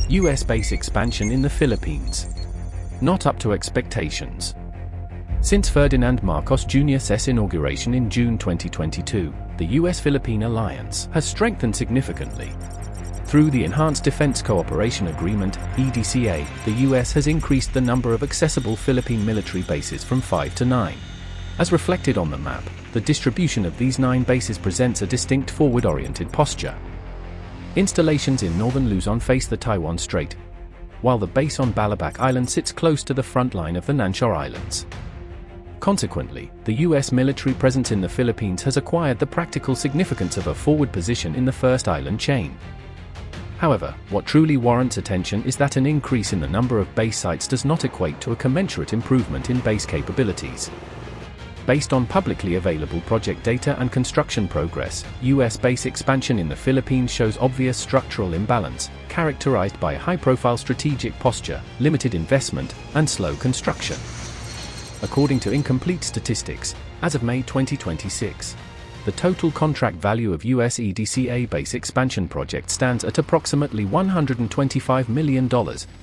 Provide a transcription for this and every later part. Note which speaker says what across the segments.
Speaker 1: U.S. base expansion in the Philippines. Not up to expectations. Since Ferdinand Marcos Jr.'s inauguration in June 2022, the U.S.-Philippine alliance has strengthened significantly. Through the Enhanced Defense Cooperation Agreement, EDCA, the U.S. has increased the number of accessible Philippine military bases from 5 to 9. As reflected on the map, the distribution of these 9 bases presents a distinct forward-oriented posture. Installations in northern Luzon face the Taiwan Strait, while the base on Balabac Island sits close to the front line of the Nansha Islands. Consequently, the U.S. military presence in the Philippines has acquired the practical significance of a forward position in the first island chain. However, what truly warrants attention is that an increase in the number of base sites does not equate to a commensurate improvement in base capabilities. Based on publicly available project data and construction progress, U.S. base expansion in the Philippines shows obvious structural imbalance, characterized by a high-profile strategic posture, limited investment, and slow construction. According to incomplete statistics, as of May 2026, the total contract value of U.S. EDCA base expansion projects stands at approximately $125 million,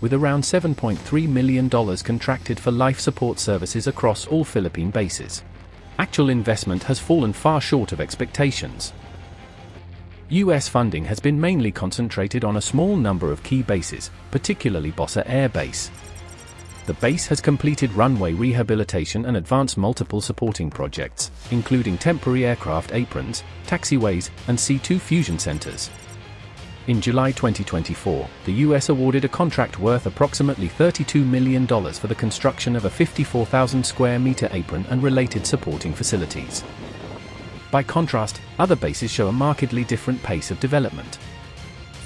Speaker 1: with around $7.3 million contracted for life support services across all Philippine bases. Actual investment has fallen far short of expectations. U.S. funding has been mainly concentrated on a small number of key bases, particularly Bosa Air Base. The base has completed runway rehabilitation and advanced multiple supporting projects, including temporary aircraft aprons, taxiways, and C2 fusion centers. In July 2024, the U.S. awarded a contract worth approximately $32 million for the construction of a 54,000 square meter apron and related supporting facilities. By contrast, other bases show a markedly different pace of development.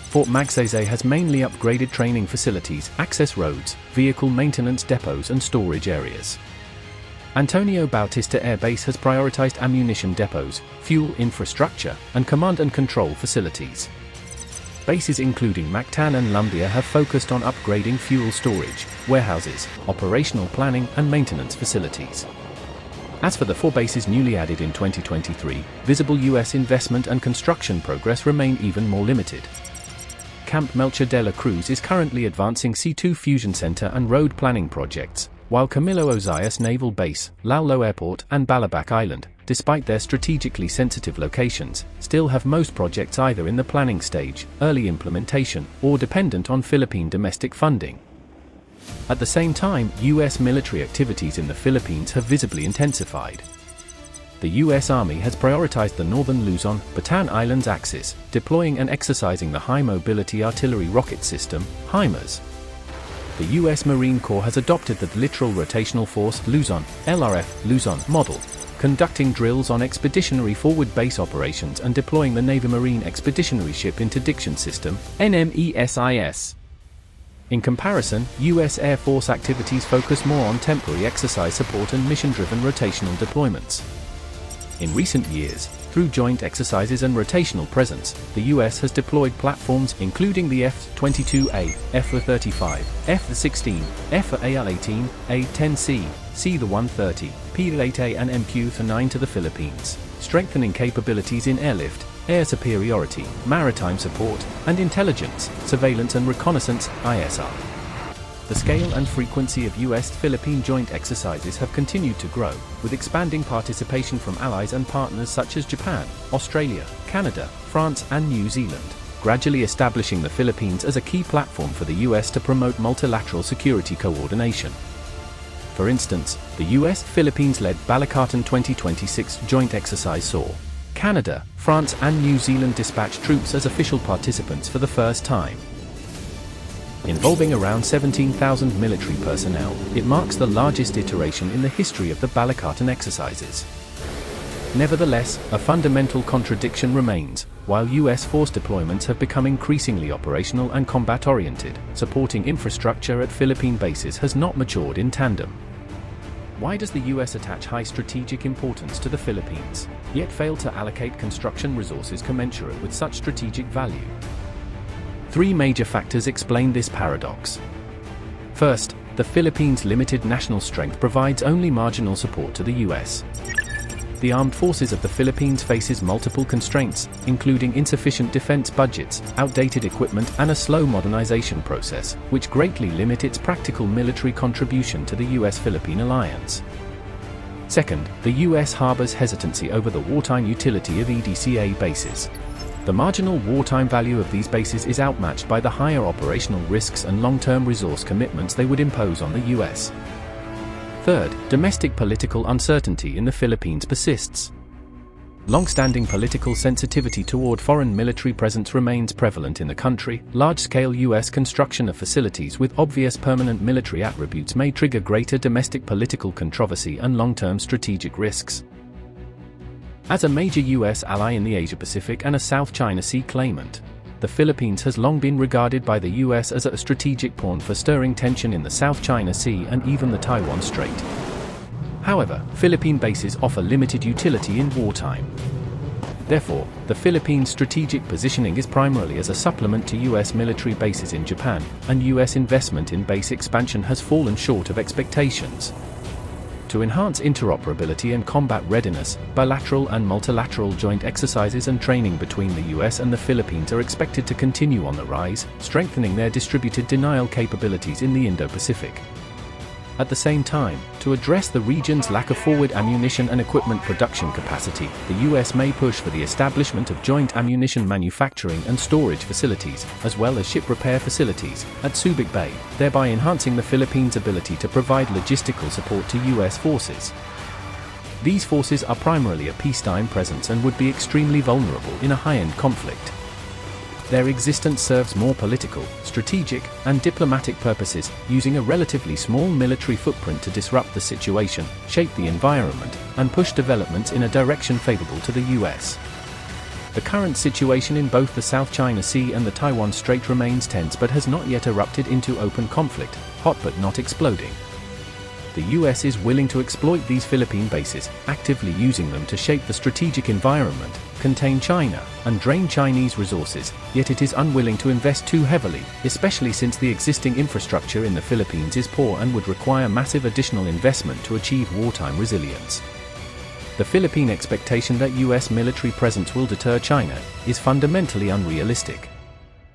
Speaker 1: Fort Magsaysay has mainly upgraded training facilities, access roads, vehicle maintenance depots and storage areas. Antonio Bautista Air Base has prioritized ammunition depots, fuel infrastructure, and command and control facilities. Bases including Mactan and Lumbia have focused on upgrading fuel storage, warehouses, operational planning and maintenance facilities. As for the 4 bases newly added in 2023, visible U.S. investment and construction progress remain even more limited. Camp Melchor de la Cruz is currently advancing C2 Fusion Center and road planning projects, while Camilo Ozayas Naval Base, Laulo Airport and Balabac Island, despite their strategically sensitive locations, still have most projects either in the planning stage, early implementation, or dependent on Philippine domestic funding. At the same time, U.S. military activities in the Philippines have visibly intensified. The U.S. Army has prioritized the northern Luzon, Bataan Islands axis, deploying and exercising the High Mobility Artillery Rocket System, HIMARS. The U.S. Marine Corps has adopted the Littoral Rotational Force Luzon, LRF, Luzon model, conducting drills on expeditionary forward base operations and deploying the Navy Marine Expeditionary Ship Interdiction System, NMESIS. In comparison, U.S. Air Force activities focus more on temporary exercise support and mission-driven rotational deployments. In recent years, through joint exercises and rotational presence, the U.S. has deployed platforms including the F-22A, F-35, F-16, F-AL-18, A-10C, C-130, P-8A and MQ-9 to the Philippines, strengthening capabilities in airlift, air superiority, maritime support, and intelligence, surveillance and reconnaissance, ISR. The scale and frequency of U.S.-Philippine joint exercises have continued to grow, with expanding participation from allies and partners such as Japan, Australia, Canada, France and New Zealand, gradually establishing the Philippines as a key platform for the U.S. to promote multilateral security coordination. For instance, the U.S.-Philippines-led Balikatan 2026 joint exercise saw Canada, France and New Zealand dispatch troops as official participants for the first time. Involving around 17,000 military personnel, it marks the largest iteration in the history of the Balikatan exercises. Nevertheless, a fundamental contradiction remains. While U.S. force deployments have become increasingly operational and combat-oriented, supporting infrastructure at Philippine bases has not matured in tandem. Why does the U.S. attach high strategic importance to the Philippines, yet fail to allocate construction resources commensurate with such strategic value? 3 major factors explain this paradox. First, the Philippines' limited national strength provides only marginal support to the U.S. the armed forces of the Philippines faces multiple constraints, including insufficient defense budgets, outdated equipment, and a slow modernization process, which greatly limit its practical military contribution to the US-Philippine alliance. Second, the US harbors hesitancy over the wartime utility of EDCA bases. The marginal wartime value of these bases is outmatched by the higher operational risks and long-term resource commitments they would impose on the US. Third, domestic political uncertainty in the Philippines persists. Long-standing political sensitivity toward foreign military presence remains prevalent in the country. Large-scale US construction of facilities with obvious permanent military attributes may trigger greater domestic political controversy and long-term strategic risks. As a major US ally in the Asia-Pacific and a South China Sea claimant, the Philippines has long been regarded by the US as a strategic pawn for stirring tension in the South China Sea and even the Taiwan Strait. However, Philippine bases offer limited utility in wartime. Therefore, the Philippines' strategic positioning is primarily as a supplement to US military bases in Japan, and US investment in base expansion has fallen short of expectations. To enhance interoperability and combat readiness, bilateral and multilateral joint exercises and training between the US and the Philippines are expected to continue on the rise, strengthening their distributed denial capabilities in the Indo-Pacific. At the same time, to address the region's lack of forward ammunition and equipment production capacity, the US may push for the establishment of joint ammunition manufacturing and storage facilities, as well as ship repair facilities, at Subic Bay, thereby enhancing the Philippines' ability to provide logistical support to US forces. These forces are primarily a peacetime presence and would be extremely vulnerable in a high-end conflict. Their existence serves more political, strategic, and diplomatic purposes, using a relatively small military footprint to disrupt the situation, shape the environment, and push developments in a direction favorable to the US. The current situation in both the South China Sea and the Taiwan Strait remains tense but has not yet erupted into open conflict, hot but not exploding. The US is willing to exploit these Philippine bases, actively using them to shape the strategic environment, contain China, and drain Chinese resources, yet it is unwilling to invest too heavily, especially since the existing infrastructure in the Philippines is poor and would require massive additional investment to achieve wartime resilience. The Philippine expectation that US military presence will deter China is fundamentally unrealistic.